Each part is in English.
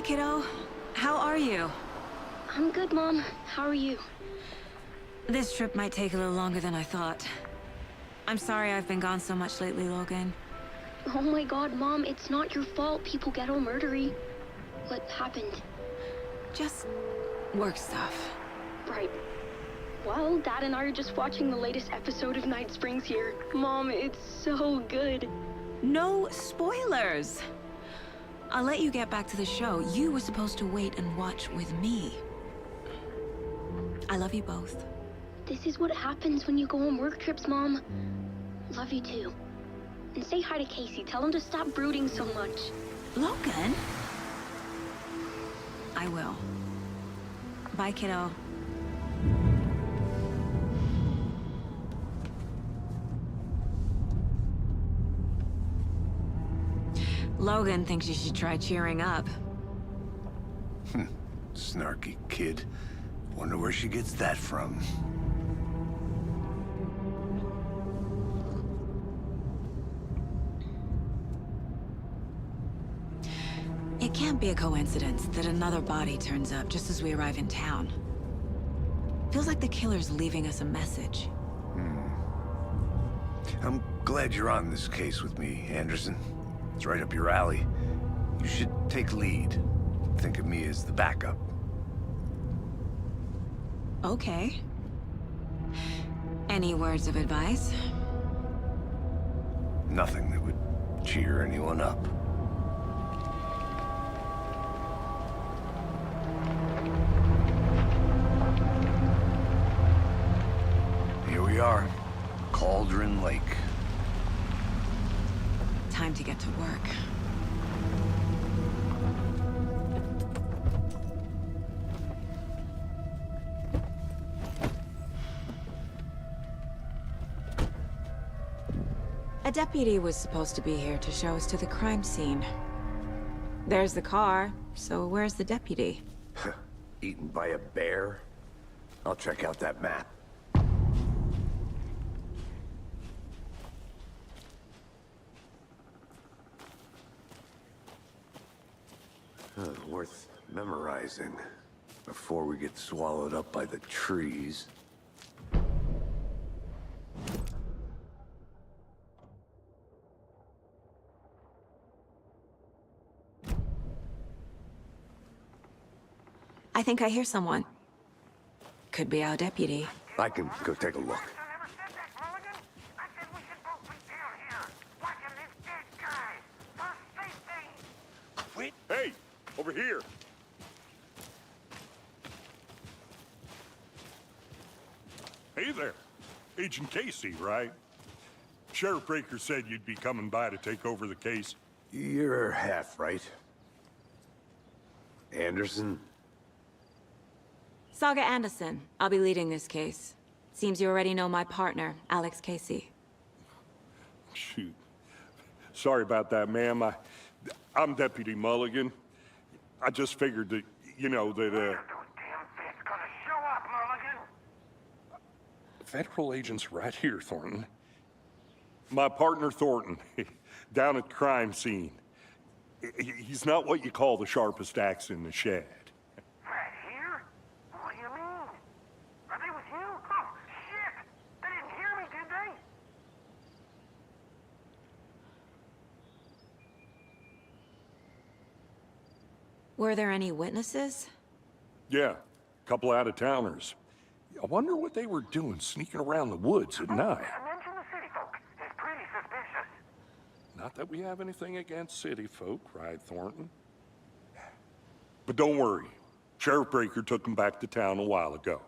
kiddo. How are you? I'm good, Mom. How are you? This trip might take a little longer than I thought. I'm sorry I've been gone so much lately, Logan. Oh my god, Mom, it's not your fault people get all murdery. What happened? Just work stuff. Right. Well, Dad and I are just watching the latest episode of Night Springs here. Mom, it's so good. No spoilers! I'll let you get back to the show. You were supposed to wait and watch with me. I love you both. This is what happens when you go on work trips, Mom. Love you too. And say hi to Casey. Tell him to stop brooding so much. Logan? I will. Bye, kiddo. Logan thinks you should try cheering up. Snarky kid. Wonder where she gets that from. It can't be a coincidence that another body turns up just as we arrive in town. Feels like the killer's leaving us a message. I'm glad you're on this case with me, Anderson. It's right up your alley. You should take lead. Think of me as the backup. Okay. Any words of advice? Nothing that would cheer anyone up. Here we are. Caudron Lake. Time to get to work. A deputy was supposed to be here to show us to the crime scene. There's the car, so where's the deputy? Eaten by a bear? I'll check out that map. Worth memorizing before we get swallowed up by the trees. I think I hear someone. Could be our deputy. I can go take a look. Hey, over here. Hey there. Agent Casey, right? Sheriff Breaker said you'd be coming by to take over the case. You're half right. Anderson? Saga Anderson. I'll be leading this case. Seems you already know my partner, Alex Casey. Shoot. Sorry about that, ma'am. I'm Deputy Mulligan. I just figured that, you know, that, Federal agents right here, Thornton. My partner, Thornton, down at the crime scene. He's not what you call the sharpest axe in the shed. Right here? What do you mean? Are they with you? Oh, shit! They didn't hear me, did they? Were there any witnesses? Yeah, a couple out-of-towners. I wonder what they were doing sneaking around the woods at night. I mentioned the city folk. It's pretty suspicious. Not that we have anything against city folk, right, Thornton? But don't worry. Sheriff Breaker took them back to town a while ago.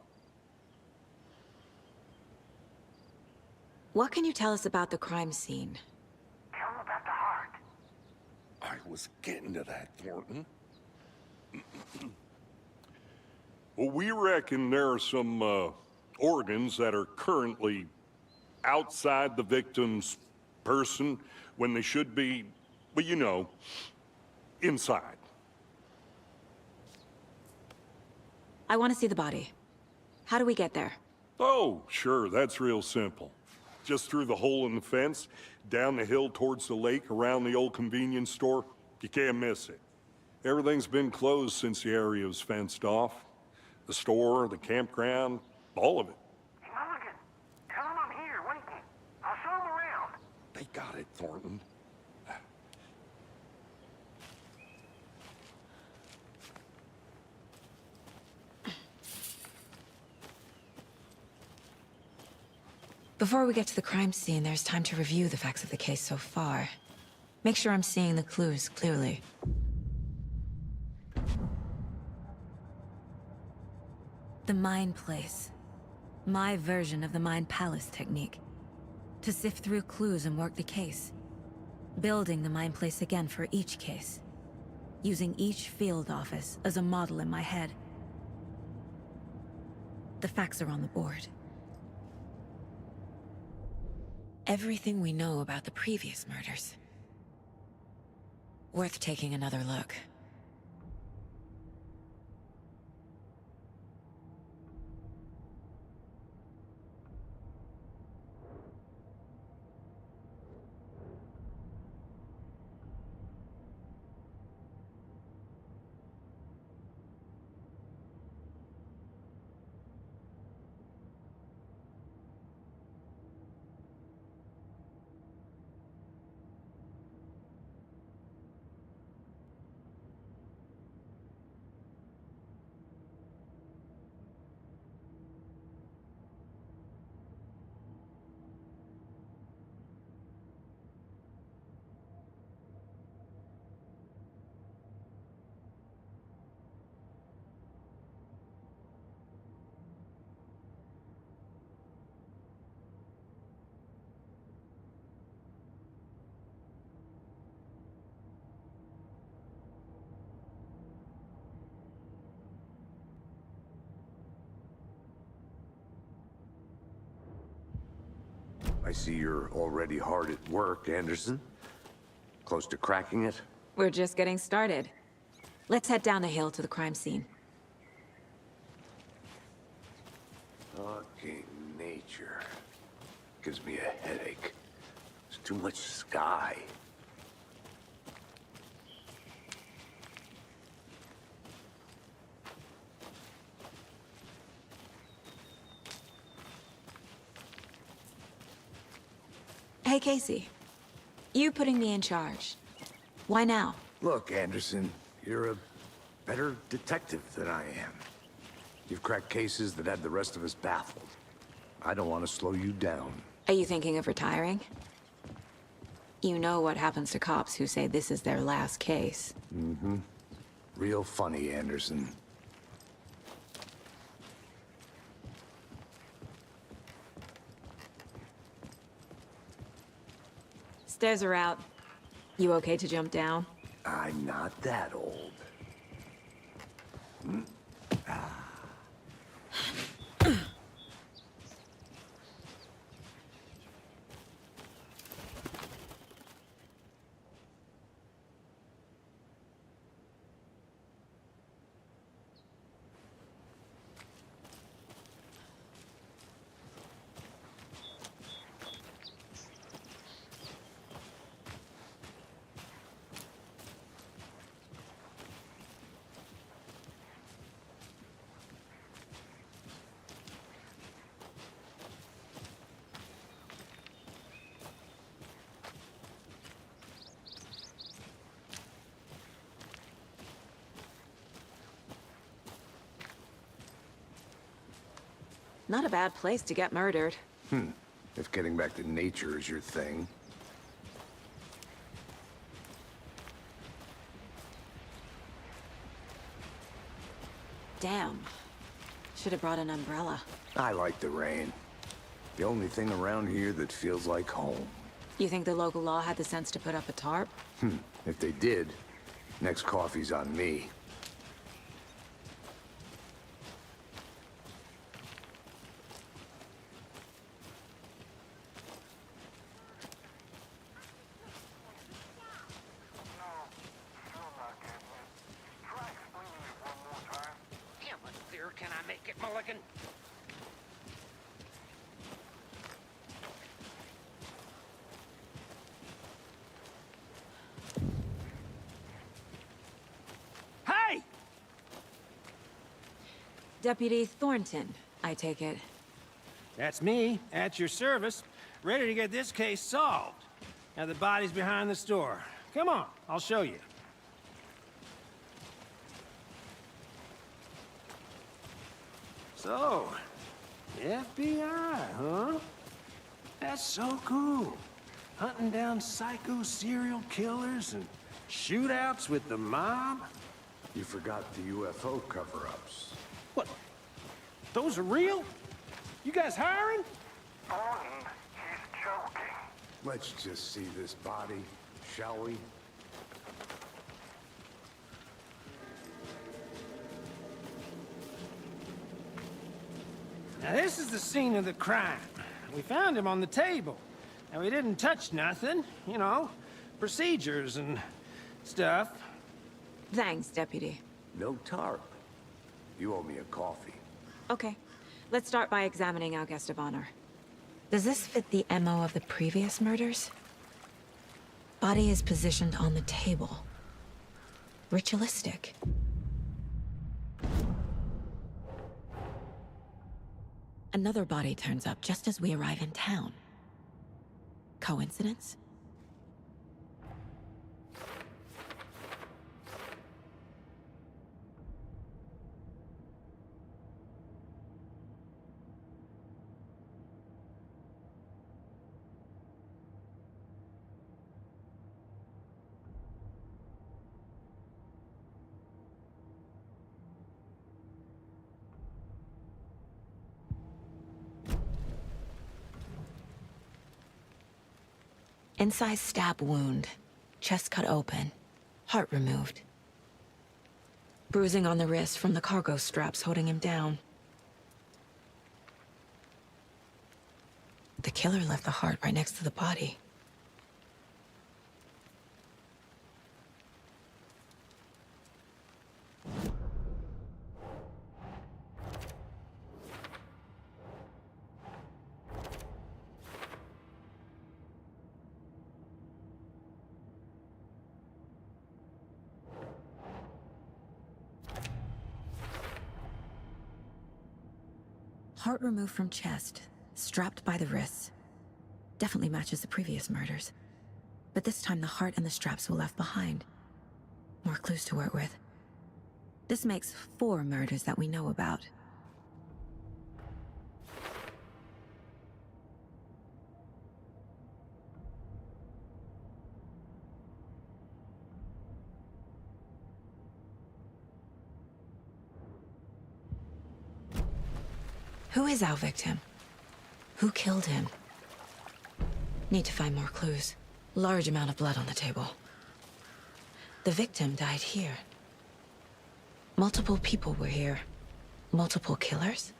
What can you tell us about the crime scene? Tell them about the heart. I was getting to that, Thornton. Well, we reckon there are some organs that are currently outside the victim's person when they should be, well, you know, inside. I want to see the body. How do we get there? Oh, sure, that's real simple. Just through the hole in the fence, down the hill towards the lake, around the old convenience store. You can't miss it. Everything's been closed since the area was fenced off. The store, the campground, all of it. Hey, Mulligan, tell him I'm here waiting. I'll show him around. They got it, Thornton. Before we get to the crime scene, there's time to review the facts of the case so far. Make sure I'm seeing the clues clearly. The Mind Place. My version of the Mind Palace technique. To sift through clues and work the case. Building the Mind Place again for each case. Using each field office as a model in my head. The facts are on the board. Everything we know about the previous murders. Worth taking another look. I see you're already hard at work, Anderson. Close to cracking it? We're just getting started. Let's head down the hill to the crime scene. Fucking nature. Gives me a headache. There's too much sky. Hey, Casey. You putting me in charge. Why now? Look, Anderson, you're a better detective than I am. You've cracked cases that had the rest of us baffled. I don't want to slow you down. Are you thinking of retiring? You know what happens to cops who say this is their last case. Mm-hmm. Real funny, Anderson. Stairs are out. You okay to jump down? I'm not that old. Not a bad place to get murdered. If getting back to nature is your thing. Damn. Should have brought an umbrella. I like the rain. The only thing around here that feels like home. You think the local law had the sense to put up a tarp? If they did, next coffee's on me. Can I make it, Mulligan? Deputy Thornton, I take it. That's me, at your service, ready to get this case solved. Now the body's behind the store. Come on, I'll show you. So, FBI, huh? That's so cool. Hunting down psycho serial killers and shootouts with the mob? You forgot the UFO cover-ups. What? Those are real? You guys hiring? Thornton, he's joking. Let's just see this body, shall we? Now this is the scene of the crime. We found him on the table. And we didn't touch nothing, you know, procedures and stuff. Thanks, Deputy. No tarp. You owe me a coffee. Okay, let's start by examining our guest of honor. Does this fit the MO of the previous murders? Body is positioned on the table. Ritualistic. Another body turns up just as we arrive in town. Coincidence? Incised stab wound, chest cut open, heart removed. Bruising on the wrist from the cargo straps holding him down. The killer left the heart right next to the body. Heart removed from chest, strapped by the wrists. Definitely matches the previous murders. But this time the heart and the straps were left behind. More clues to work with. This makes 4 murders that we know about. Who is our victim? Who killed him? Need to find more clues. Large amount of blood on the table. The victim died here. Multiple people were here. Multiple killers?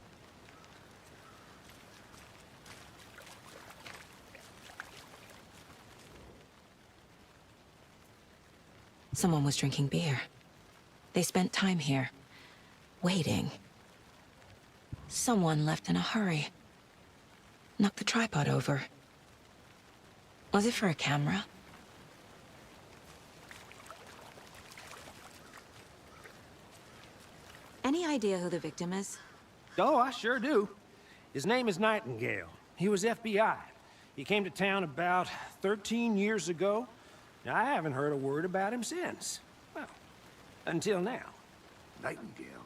Someone was drinking beer. They spent time here, waiting. Someone left in a hurry. Knocked the tripod over. Was it for a camera? Any idea who the victim is? Oh, I sure do. His name is Nightingale. He was FBI. He came to town about 13 years ago. Now, I haven't heard a word about him since. Well, until now. Nightingale?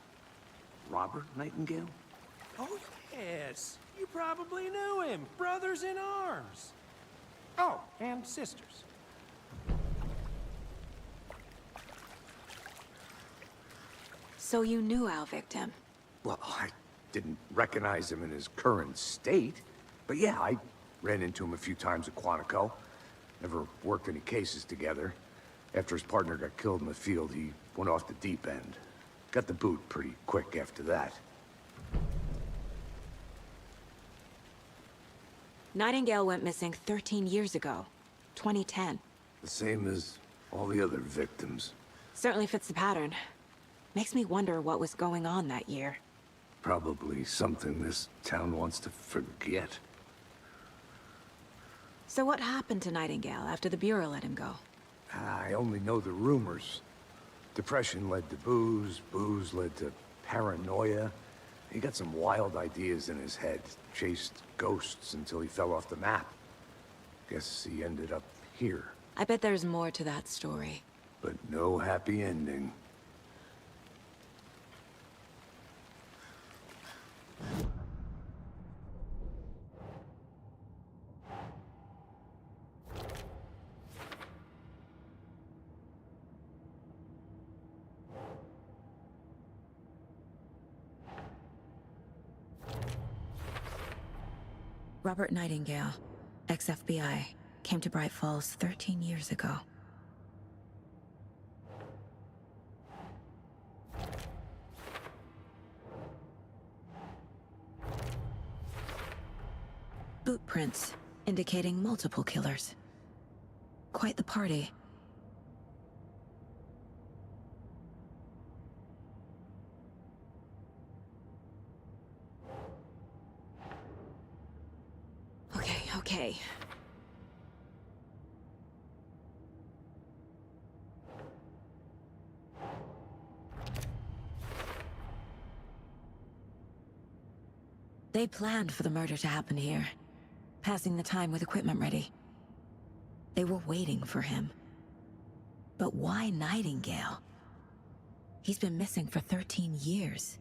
Robert Nightingale? Oh, yes. You probably knew him. Brothers in arms. Oh, and sisters. So you knew our victim? Well, I didn't recognize him in his current state. But yeah, I ran into him a few times at Quantico. Never worked any cases together. After his partner got killed in the field, he went off the deep end. Got the boot pretty quick after that. Nightingale went missing 13 years ago, 2010. The same as all the other victims. Certainly fits the pattern. Makes me wonder what was going on that year. Probably something this town wants to forget. So what happened to Nightingale after the Bureau let him go? I only know the rumors. Depression led to booze, booze led to paranoia. He got some wild ideas in his head. Chased ghosts until he fell off the map. Guess he ended up here. I bet there's more to that story. But no happy ending. Robert Nightingale, ex-FBI, came to Bright Falls 13 years ago. Boot prints indicating multiple killers. Quite the party. Okay. They planned for the murder to happen here, passing the time with equipment ready. They were waiting for him. But why Nightingale? He's been missing for 13 years.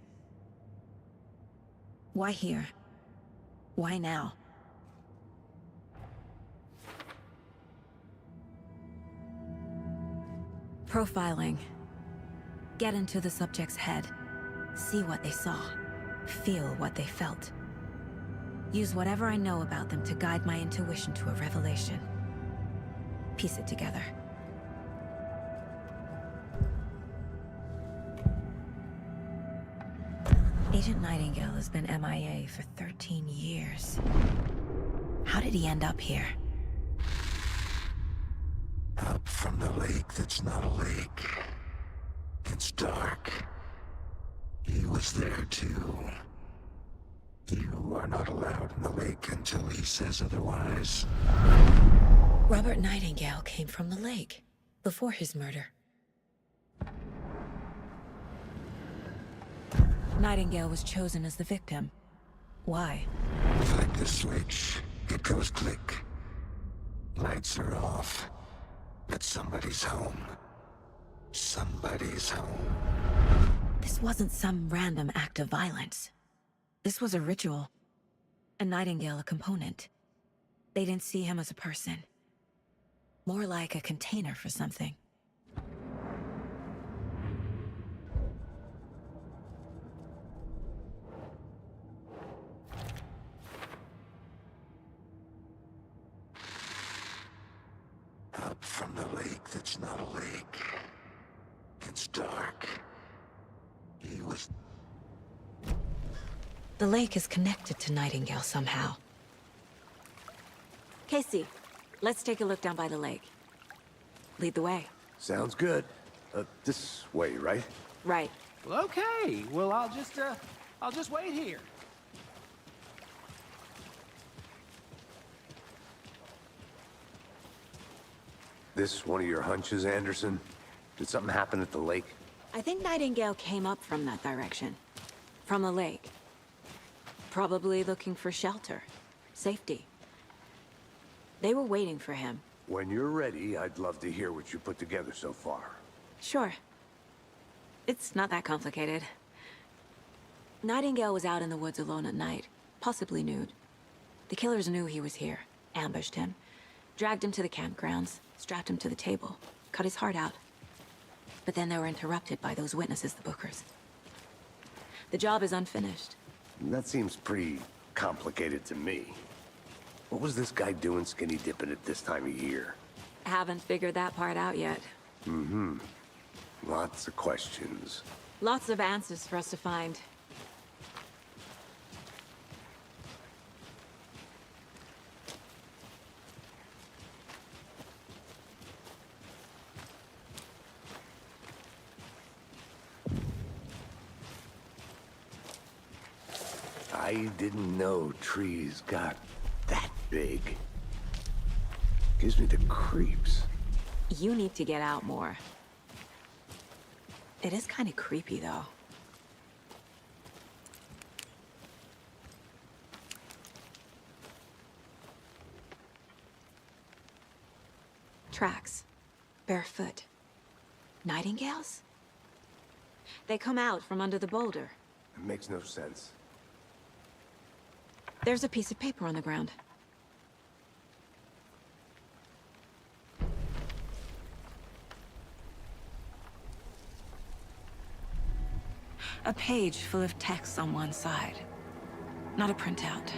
Why here? Why now? Profiling. Get into the subject's head. See what they saw. Feel what they felt. Use whatever I know about them to guide my intuition to a revelation. Piece it together. Agent Nightingale has been MIA for 13 years. How did he end up here? Up from the lake that's not a lake. It's dark. He was there too. You are not allowed in the lake until he says otherwise. Robert Nightingale came from the lake, before his murder. Nightingale was chosen as the victim. Why? Flick the switch, it goes click. Lights are off. But somebody's home. Somebody's home. This wasn't some random act of violence. This was a ritual. And Nightingale a component. They didn't see him as a person. More like a container for something. Up from the lake that's not a lake. It's dark. He was... The lake is connected to Nightingale somehow. Casey, let's take a look down by the lake. Lead the way. Sounds good. This way, right? Right. Well, okay. Well, I'll just wait here. This one of your hunches, Anderson? Did something happen at the lake? I think Nightingale came up from that direction. From the lake. Probably looking for shelter. Safety. They were waiting for him. When you're ready, I'd love to hear what you put together so far. Sure. It's not that complicated. Nightingale was out in the woods alone at night, possibly nude. The killers knew he was here, ambushed him, dragged him to the campgrounds, strapped him to the table, cut his heart out. But then they were interrupted by those witnesses, the Bookers. The job is unfinished. That seems pretty complicated to me. What was this guy doing skinny dipping at this time of year? Haven't figured that part out yet. Mm-hmm. Lots of questions. Lots of answers for us to find. I didn't know trees got that big. Gives me the creeps. You need to get out more. It is kind of creepy, though. Tracks. Barefoot. Nightingales? They come out from under the boulder. It makes no sense. There's a piece of paper on the ground. A page full of text on one side. Not a printout.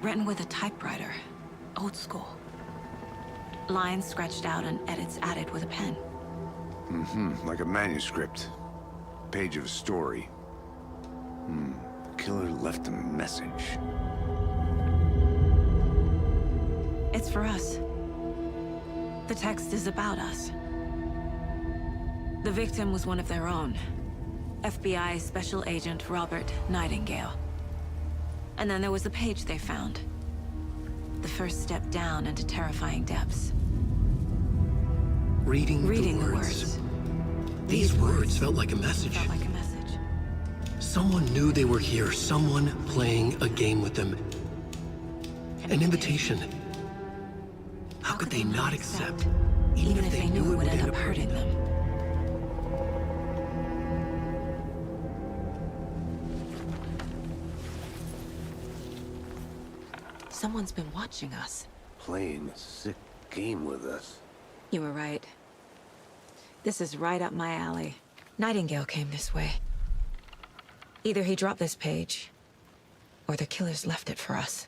Written with a typewriter. Old school. Lines scratched out and edits added with a pen. Like a manuscript. Page of a story. The killer left a message. It's for us. The text is about us. The victim was one of their own. FBI Special Agent Robert Nightingale. And then there was the page they found. The first step down into terrifying depths. Reading the words. These words felt like a message. Felt like a message. Someone knew they were here, someone playing a game with them. An invitation. How could they not accept, even if they knew it would end up hurting them? Someone's been watching us. Playing a sick game with us. You were right. This is right up my alley. Nightingale came this way. Either he dropped this page, or the killers left it for us.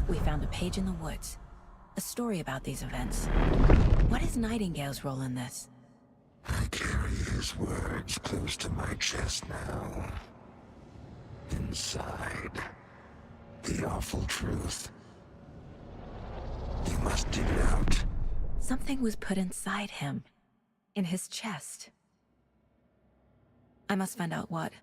We found a page in the woods. A story about these events. What is Nightingale's role in this? I carry his words close to my chest now. Inside, the awful truth. You must dig it out. Something was put inside him. In his chest. I must find out what.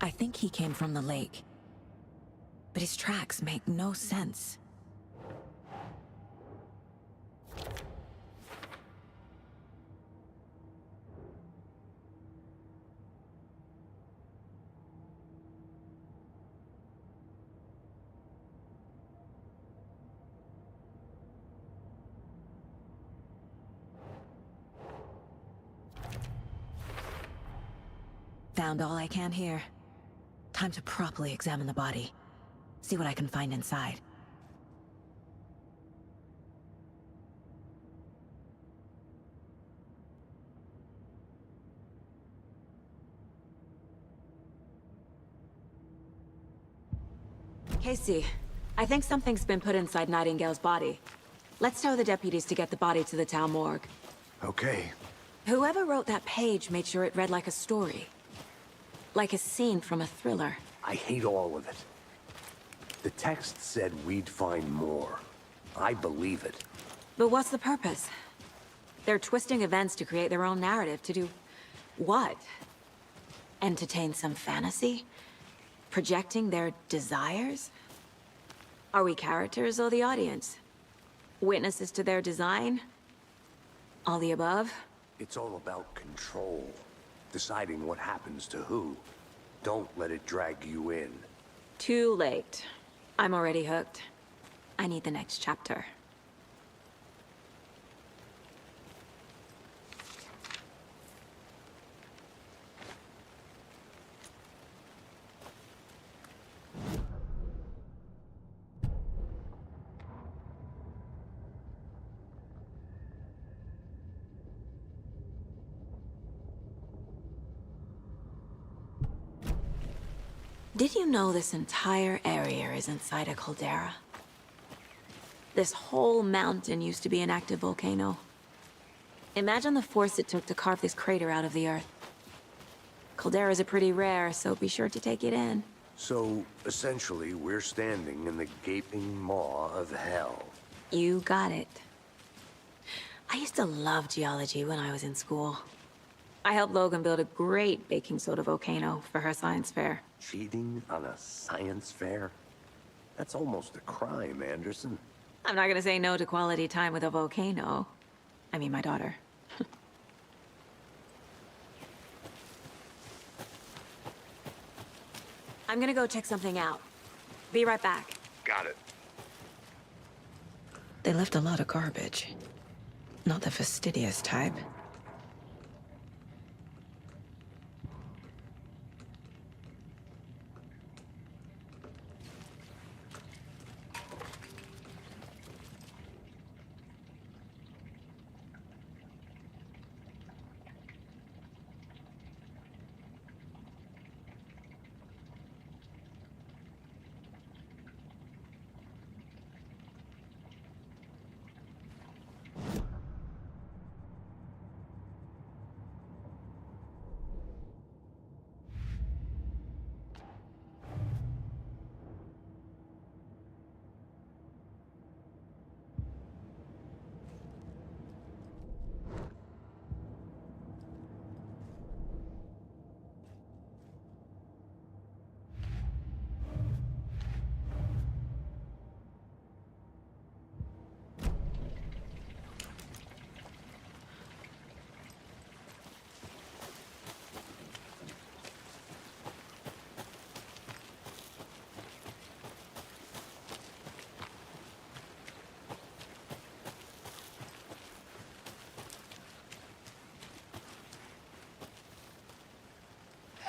I think he came from the lake. But his tracks make no sense. Found all I can here. Time to properly examine the body. See what I can find inside. Casey, I think something's been put inside Nightingale's body. Let's tell the deputies to get the body to the town morgue. Okay. Whoever wrote that page made sure it read like a story. Like a scene from a thriller. I hate all of it. The text said we'd find more. I believe it. But what's the purpose? They're twisting events to create their own narrative to do... what? Entertain some fantasy? Projecting their desires? Are we characters or the audience? Witnesses to their design? All the above? It's all about control. Deciding what happens to who. Don't let it drag you in. Too late. I'm already hooked. I need the next chapter. Did you know this entire area is inside a caldera? This whole mountain used to be an active volcano. Imagine the force it took to carve this crater out of the earth. Calderas are pretty rare, so be sure to take it in. So, essentially, we're standing in the gaping maw of hell. You got it. I used to love geology when I was in school. I helped Logan build a great baking soda volcano for her science fair. Cheating on a science fair? That's almost a crime, Anderson. I'm not gonna say no to quality time with a volcano. I mean, my daughter. I'm gonna go check something out. Be right back. Got it. They left a lot of garbage. Not the fastidious type.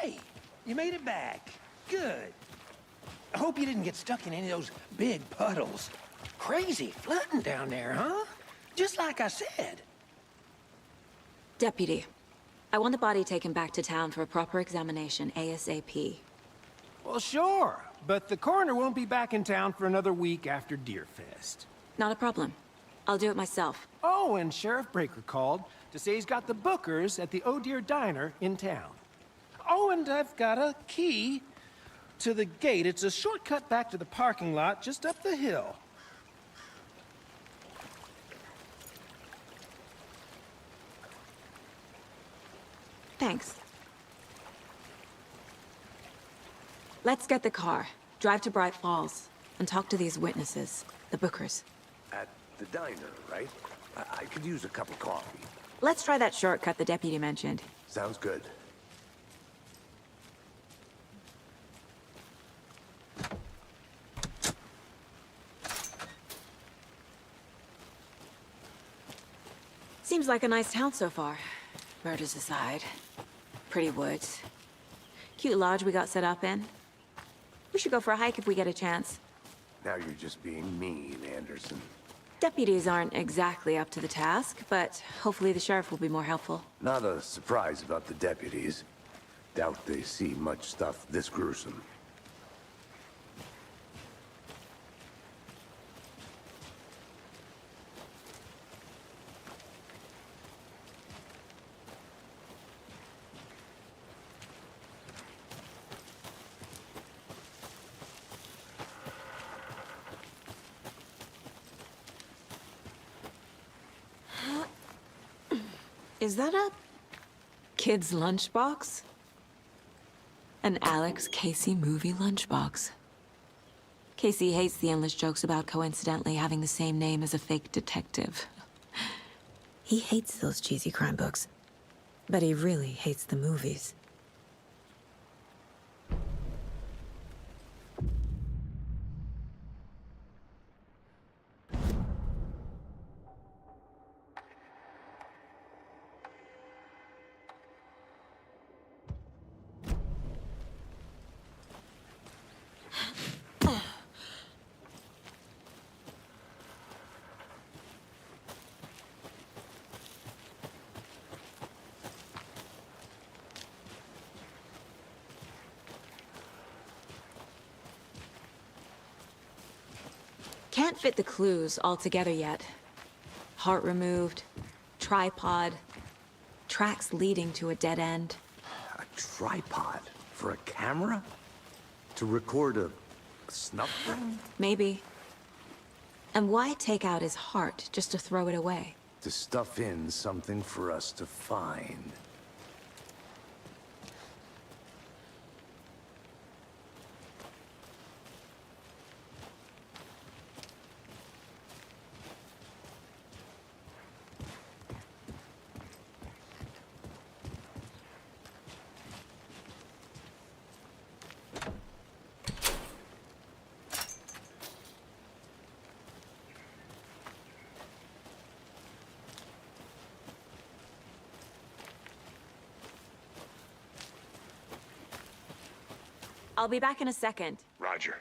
Hey, you made it back. Good. I hope you didn't get stuck in any of those big puddles. Crazy flooding down there, huh? Just like I said. Deputy, I want the body taken back to town for a proper examination ASAP. Well, sure, but the coroner won't be back in town for another week after Deerfest. Not a problem. I'll do it myself. Oh, and Sheriff Breaker called to say he's got the bookers at the Oh Dear Diner in town. Oh, and I've got a key to the gate. It's a shortcut back to the parking lot just up the hill. Thanks. Let's get the car, drive to Bright Falls, and talk to these witnesses, the bookers. At the diner, right? I could use a cup of coffee. Let's try that shortcut the deputy mentioned. Sounds good. Seems like a nice town so far. Murders aside. Pretty woods. Cute lodge we got set up in. We should go for a hike if we get a chance. Now you're just being mean, Anderson. Deputies aren't exactly up to the task, but hopefully the sheriff will be more helpful. Not a surprise about the deputies. Doubt they see much stuff this gruesome. Is that a kid's lunchbox? An Alex Casey movie lunchbox. Casey hates the endless jokes about coincidentally having the same name as a fake detective. He hates those cheesy crime books, but he really hates the movies. Can't fit the clues all together yet. Heart removed, tripod, tracks leading to a dead end. A tripod? For a camera? To record a snuff film? Maybe. And why take out his heart just to throw it away? To stuff in something for us to find. I'll be back in a second. Roger.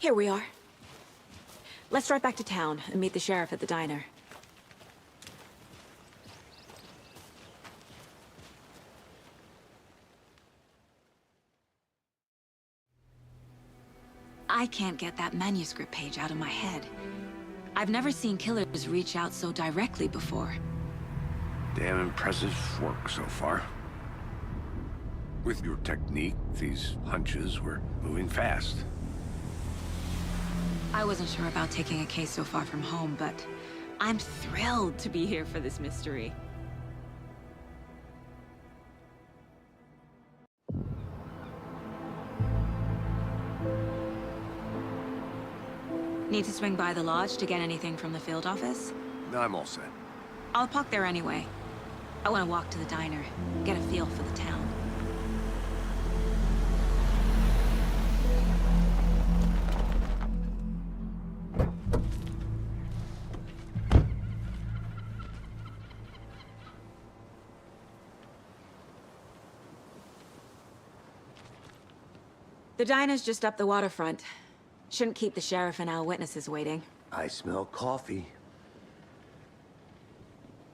Here we are. Let's drive back to town and meet the sheriff at the diner. I can't get that manuscript page out of my head. I've never seen killers reach out so directly before. Damn impressive work so far. With your technique, these hunches were moving fast. I wasn't sure about taking a case so far from home, but I'm thrilled to be here for this mystery. Need to swing by the lodge to get anything from the field office? No, I'm all set. I'll park there anyway. I want to walk to the diner, get a feel for the town. The diner's just up the waterfront. Shouldn't keep the sheriff and our witnesses waiting. I smell coffee.